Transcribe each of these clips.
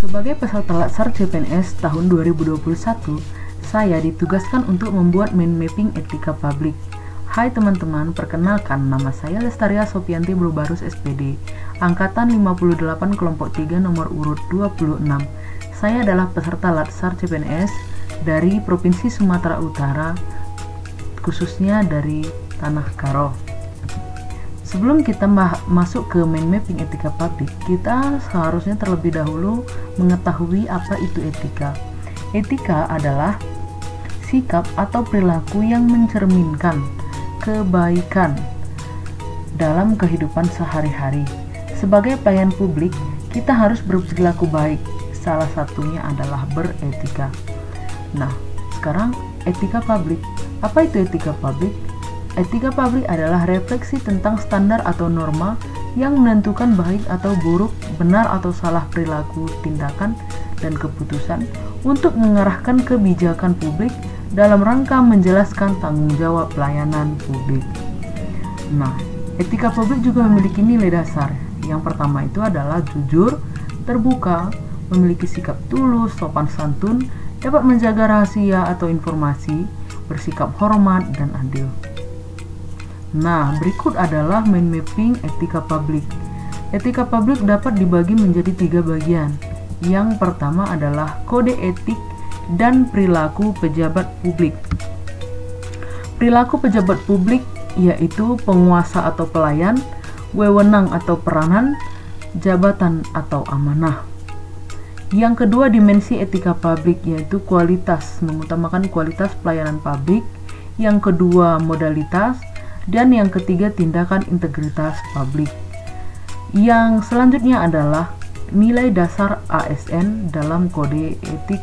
Sebagai peserta Latsar CPNS tahun 2021, saya ditugaskan untuk membuat mind mapping etika publik. Hai teman-teman, perkenalkan nama saya Lestaria Sopianti Blubarus SPD, Angkatan 58 Kelompok 3 nomor urut 26. Saya adalah peserta Latsar CPNS dari Provinsi Sumatera Utara, khususnya dari Tanah Karo. Sebelum kita masuk ke mind mapping etika publik, kita seharusnya terlebih dahulu mengetahui apa itu etika. Etika adalah sikap atau perilaku yang mencerminkan kebaikan dalam kehidupan sehari-hari. Sebagai pelayan publik, kita harus berperilaku baik. Salah satunya adalah beretika. Nah, sekarang etika publik. Apa itu etika publik? Etika publik adalah refleksi tentang standar atau norma yang menentukan baik atau buruk, benar atau salah perilaku, tindakan, dan keputusan untuk mengarahkan kebijakan publik dalam rangka menjelaskan tanggung jawab pelayanan publik. Nah, etika publik juga memiliki nilai dasar. Yang pertama itu adalah jujur, terbuka, memiliki sikap tulus, sopan santun, dapat menjaga rahasia atau informasi, bersikap hormat, dan adil. Nah, berikut adalah mind mapping etika publik. Etika publik dapat dibagi menjadi 3 bagian. Yang pertama adalah kode etik dan perilaku pejabat publik. Perilaku pejabat publik yaitu penguasa atau pelayan, wewenang atau peranan, jabatan atau amanah. Yang kedua, dimensi etika publik yaitu kualitas, mengutamakan kualitas pelayanan publik. Yang kedua, modalitas. Dan yang ketiga, tindakan integritas publik. Yang selanjutnya adalah nilai dasar ASN dalam kode etik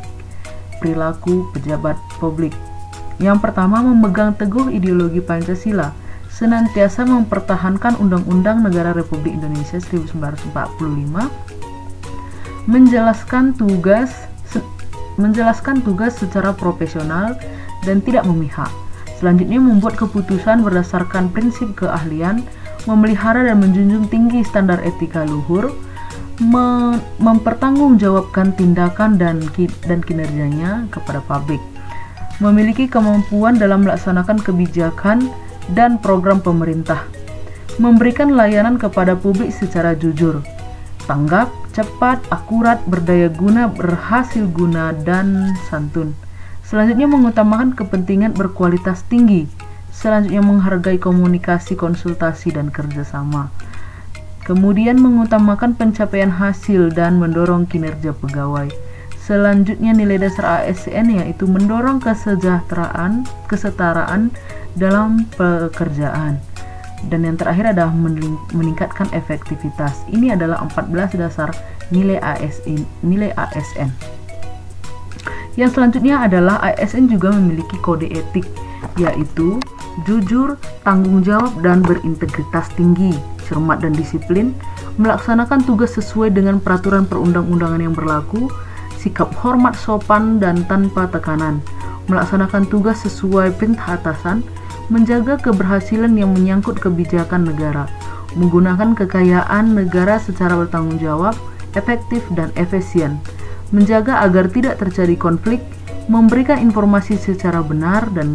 perilaku pejabat publik. Yang pertama, memegang teguh ideologi Pancasila, senantiasa mempertahankan Undang-Undang Negara Republik Indonesia 1945, menjelaskan tugas secara profesional dan tidak memihak. Selanjutnya, membuat keputusan berdasarkan prinsip keahlian, memelihara dan menjunjung tinggi standar etika luhur, mempertanggungjawabkan tindakan dan kinerjanya kepada publik, memiliki kemampuan dalam melaksanakan kebijakan dan program pemerintah, memberikan layanan kepada publik secara jujur, tanggap, cepat, akurat, berdaya guna, berhasil guna, dan santun. Selanjutnya, mengutamakan kepentingan berkualitas tinggi. Selanjutnya, menghargai komunikasi, konsultasi, dan kerjasama. Kemudian, mengutamakan pencapaian hasil dan mendorong kinerja pegawai. Selanjutnya, nilai dasar ASN yaitu mendorong kesetaraan dalam pekerjaan. Dan yang terakhir adalah meningkatkan efektivitas. Ini adalah 14 dasar nilai ASN. Yang selanjutnya adalah ASN juga memiliki kode etik, yaitu jujur, tanggung jawab, dan berintegritas tinggi, cermat dan disiplin, melaksanakan tugas sesuai dengan peraturan perundang-undangan yang berlaku, sikap hormat, sopan, dan tanpa tekanan, melaksanakan tugas sesuai perintah atasan, menjaga keberhasilan yang menyangkut kebijakan negara, menggunakan kekayaan negara secara bertanggung jawab, efektif, dan efisien, menjaga agar tidak terjadi konflik, memberikan informasi secara benar, dan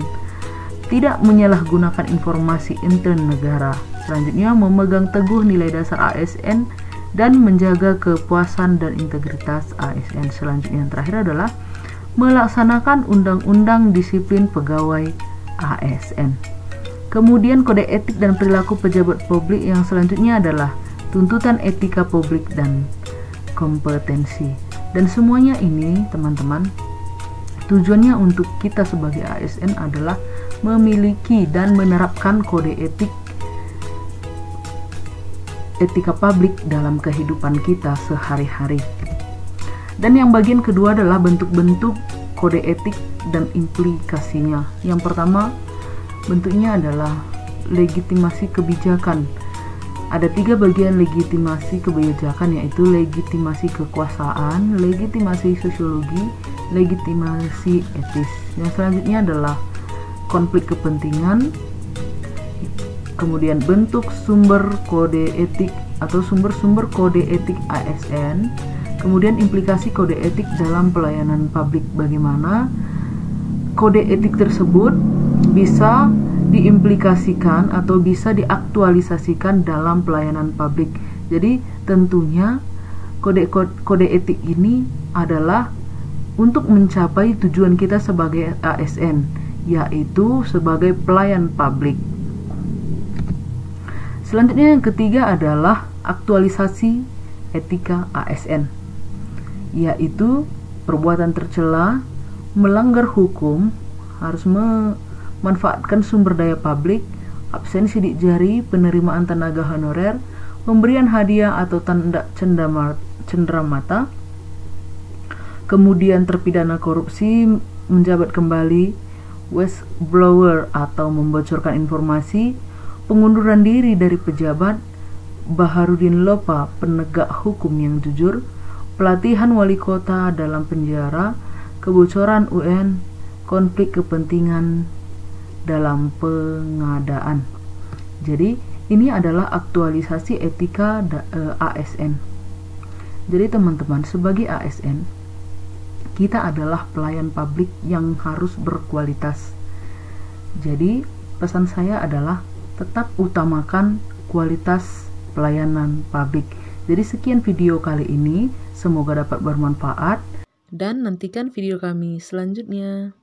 tidak menyalahgunakan informasi intern negara. Selanjutnya, memegang teguh nilai dasar ASN dan menjaga kepuasan dan integritas ASN. Selanjutnya, yang terakhir adalah melaksanakan undang-undang disiplin pegawai ASN. Kemudian, kode etik dan perilaku pejabat publik yang selanjutnya adalah tuntutan etika publik dan kompetensi. Dan semuanya ini, teman-teman, tujuannya untuk kita sebagai ASN adalah memiliki dan menerapkan kode etika publik dalam kehidupan kita sehari-hari. Dan yang bagian kedua adalah bentuk-bentuk kode etik dan implikasinya. Yang pertama, bentuknya adalah legitimasi kebijakan. Ada 3 bagian legitimasi kebijakan, yaitu legitimasi kekuasaan, legitimasi sosiologi, legitimasi etis. Yang selanjutnya adalah konflik kepentingan, kemudian bentuk sumber kode etik atau sumber-sumber kode etik ASN, Kemudian implikasi kode etik dalam pelayanan publik, bagaimana kode etik tersebut bisa diimplikasikan atau bisa diaktualisasikan dalam pelayanan publik. Jadi tentunya kode etik ini adalah untuk mencapai tujuan kita sebagai ASN, yaitu sebagai pelayan publik. Selanjutnya yang ketiga adalah aktualisasi etika ASN, yaitu perbuatan tercela, melanggar hukum, harus memanfaatkan sumber daya publik, absen sidik jari, penerimaan tenaga honorer, pemberian hadiah atau tanda cenderamata, kemudian terpidana korupsi, menjabat kembali, whistleblower atau membocorkan informasi, pengunduran diri dari pejabat, Baharudin Lopa, penegak hukum yang jujur, pelatihan wali kota dalam penjara, kebocoran UN, konflik kepentingan dalam pengadaan. Jadi ini adalah aktualisasi etika ASN. Jadi teman-teman, sebagai ASN kita adalah pelayan publik yang harus berkualitas. Jadi pesan saya adalah tetap utamakan kualitas pelayanan publik. Jadi sekian video kali ini, semoga dapat bermanfaat dan nantikan video kami selanjutnya.